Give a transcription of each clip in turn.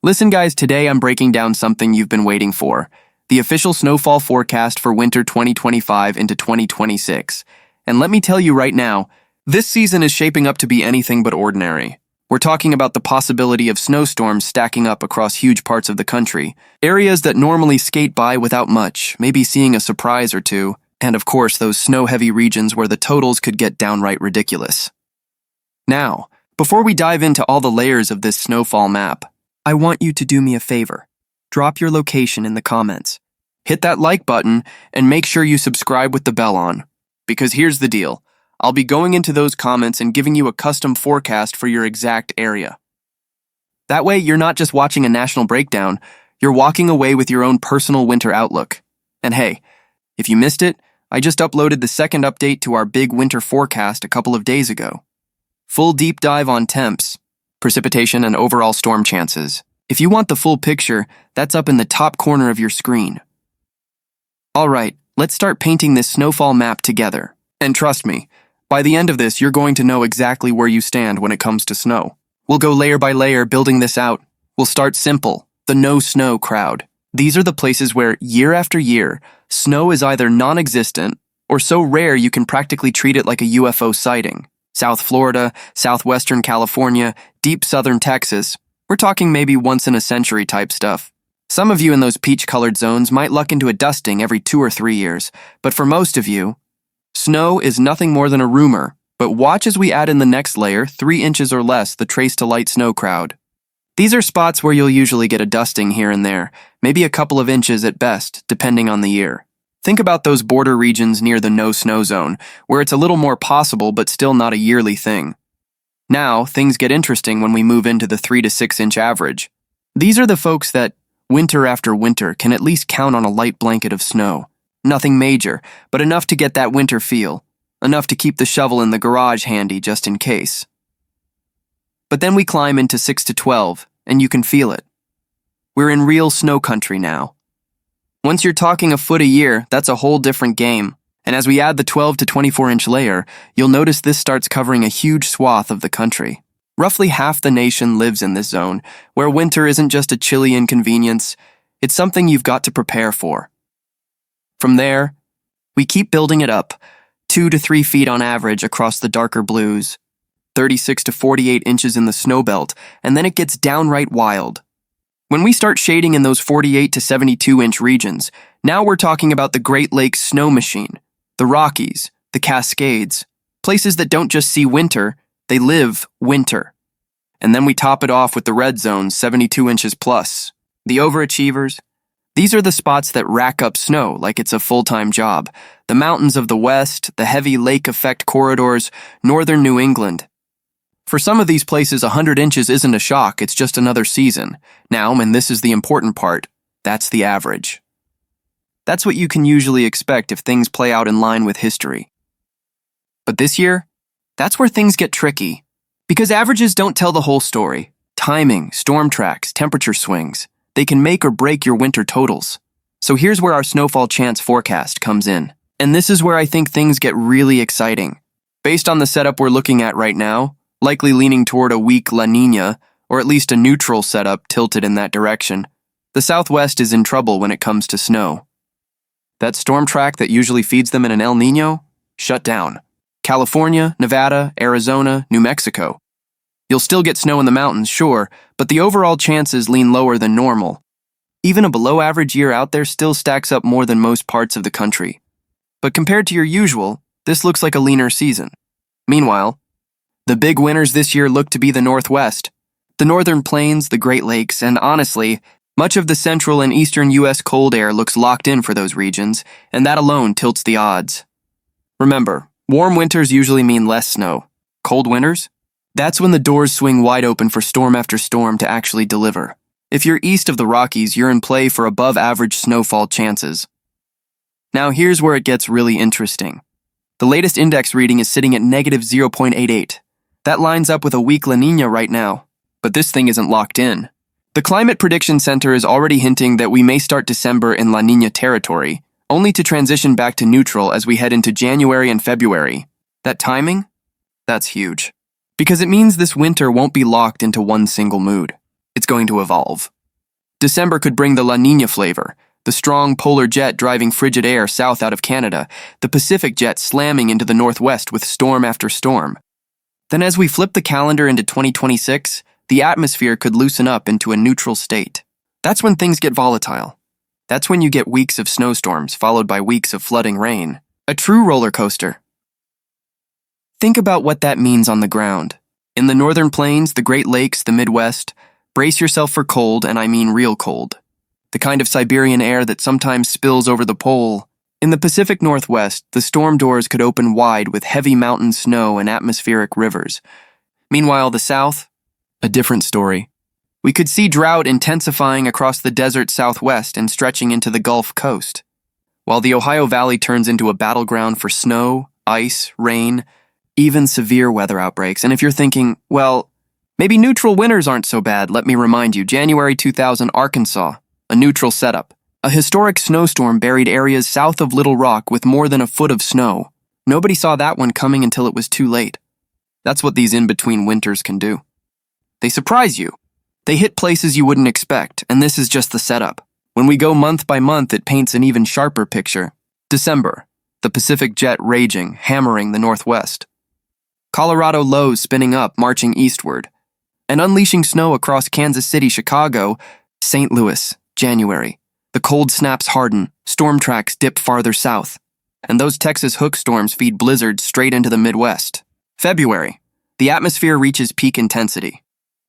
Listen guys, today I'm breaking down something you've been waiting for. The official snowfall forecast for winter 2025 into 2026. And let me tell you right now, this season is shaping up to be anything but ordinary. We're talking about the possibility of snowstorms stacking up across huge parts of the country. Areas that normally skate by without much, maybe seeing a surprise or two. And of course, those snow-heavy regions where the totals could get downright ridiculous. Now, before we dive into all the layers of this snowfall map, I want you to do me a favor. Drop your location in the comments. Hit that like button and make sure you subscribe with the bell on. Because here's the deal. I'll be going into those comments and giving you a custom forecast for your exact area. That way, you're not just watching a national breakdown, you're walking away with your own personal winter outlook. And hey, if you missed it, I just uploaded the second update to our big winter forecast a couple of days ago. Full deep dive on temps, precipitation, and overall storm chances. If you want the full picture, that's up in the top corner of your screen. Alright, let's start painting this snowfall map together. And trust me, by the end of this, you're going to know exactly where you stand when it comes to snow. We'll go layer by layer building this out. We'll start simple, the no snow crowd. These are the places where, year after year, snow is either non-existent or so rare you can practically treat it like a UFO sighting. South Florida, southwestern California, deep southern Texas. We're talking maybe once-in-a-century type stuff. Some of you in those peach-colored zones might luck into a dusting every 2 or 3 years, but for most of you, snow is nothing more than a rumor. But watch as we add in the next layer, 3 inches or less, the trace to light snow crowd. These are spots where you'll usually get a dusting here and there, maybe a couple of inches at best, depending on the year. Think about those border regions near the no-snow zone, where it's a little more possible but still not a yearly thing. Now, things get interesting when we move into the 3 to 6 inch average. These are the folks that, winter after winter, can at least count on a light blanket of snow. Nothing major, but enough to get that winter feel. Enough to keep the shovel in the garage handy just in case. But then we climb into 6 to 12, and you can feel it. We're in real snow country now. Once you're talking a foot a year, that's a whole different game. And as we add the 12 to 24 inch layer, you'll notice this starts covering a huge swath of the country. Roughly half the nation lives in this zone, where winter isn't just a chilly inconvenience, it's something you've got to prepare for. From there, we keep building it up, 2 to 3 feet on average across the darker blues, 36 to 48 inches in the snow belt, and then it gets downright wild. When we start shading in those 48 to 72 inch regions, now we're talking about the Great Lakes snow machine, the Rockies, the Cascades, places that don't just see winter, they live winter. And then we top it off with the red zones, 72 inches plus. The overachievers, these are the spots that rack up snow like it's a full-time job. The mountains of the West, the heavy lake effect corridors, northern New England. For some of these places, 100 inches isn't a shock, it's just another season. Now, and this is the important part, that's the average. That's what you can usually expect if things play out in line with history. But this year, that's where things get tricky. Because averages don't tell the whole story. Timing, storm tracks, temperature swings, they can make or break your winter totals. So here's where our snowfall chance forecast comes in. And this is where I think things get really exciting. Based on the setup we're looking at right now, likely leaning toward a weak La Niña, or at least a neutral setup tilted in that direction, the Southwest is in trouble when it comes to snow. That storm track that usually feeds them in an El Niño? Shut down. California, Nevada, Arizona, New Mexico. You'll still get snow in the mountains, sure, but the overall chances lean lower than normal. Even a below-average year out there still stacks up more than most parts of the country. But compared to your usual, this looks like a leaner season. Meanwhile, the big winners this year look to be the Northwest, the Northern Plains, the Great Lakes, and honestly, much of the central and eastern U.S. cold air looks locked in for those regions, and that alone tilts the odds. Remember, warm winters usually mean less snow. Cold winters? That's when the doors swing wide open for storm after storm to actually deliver. If you're east of the Rockies, you're in play for above-average snowfall chances. Now here's where it gets really interesting. The latest index reading is sitting at negative 0.88. That lines up with a weak La Niña right now, but this thing isn't locked in. The Climate Prediction Center is already hinting that we may start December in La Niña territory, only to transition back to neutral as we head into January and February. That timing? That's huge. Because it means this winter won't be locked into one single mood. It's going to evolve. December could bring the La Niña flavor, the strong polar jet driving frigid air south out of Canada, the Pacific jet slamming into the northwest with storm after storm. Then as we flip the calendar into 2026, the atmosphere could loosen up into a neutral state. That's when things get volatile. That's when you get weeks of snowstorms followed by weeks of flooding rain. A true roller coaster. Think about what that means on the ground. In the northern plains, the Great Lakes, the Midwest, brace yourself for cold, and I mean real cold. The kind of Siberian air that sometimes spills over the pole. In the Pacific Northwest, the storm doors could open wide with heavy mountain snow and atmospheric rivers. Meanwhile, the South? A different story. We could see drought intensifying across the desert Southwest and stretching into the Gulf Coast, while the Ohio Valley turns into a battleground for snow, ice, rain, even severe weather outbreaks. And if you're thinking, well, maybe neutral winters aren't so bad, let me remind you, January 2000, Arkansas, a neutral setup. A historic snowstorm buried areas south of Little Rock with more than a foot of snow. Nobody saw that one coming until it was too late. That's what these in-between winters can do. They surprise you. They hit places you wouldn't expect, and this is just the setup. When we go month by month, it paints an even sharper picture. December, the Pacific jet raging, hammering the northwest. Colorado lows spinning up, marching eastward. And unleashing snow across Kansas City, Chicago, St. Louis, January. The cold snaps harden, storm tracks dip farther south. And those Texas hook storms feed blizzards straight into the Midwest. February, the atmosphere reaches peak intensity.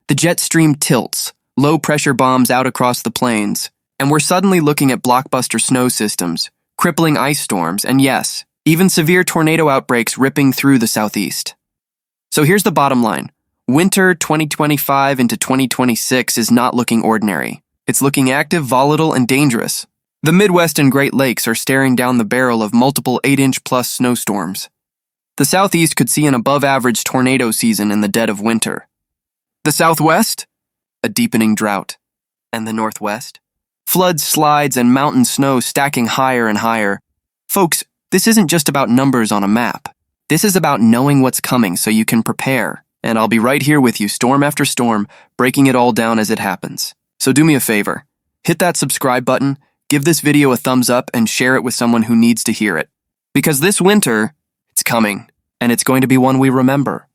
The jet stream tilts, low-pressure bombs out across the plains, and we're suddenly looking at blockbuster snow systems, crippling ice storms, and yes, even severe tornado outbreaks ripping through the southeast. So here's the bottom line. Winter 2025 into 2026 is not looking ordinary. It's looking active, volatile, and dangerous. The Midwest and Great Lakes are staring down the barrel of multiple 8-inch-plus snowstorms. The southeast could see an above-average tornado season in the dead of winter. The Southwest? A deepening drought. And the Northwest? Floods, slides, and mountain snow stacking higher and higher. Folks, this isn't just about numbers on a map. This is about knowing what's coming so you can prepare. And I'll be right here with you storm after storm, breaking it all down as it happens. So do me a favor. Hit that subscribe button, give this video a thumbs up, and share it with someone who needs to hear it. Because this winter, it's coming, and it's going to be one we remember.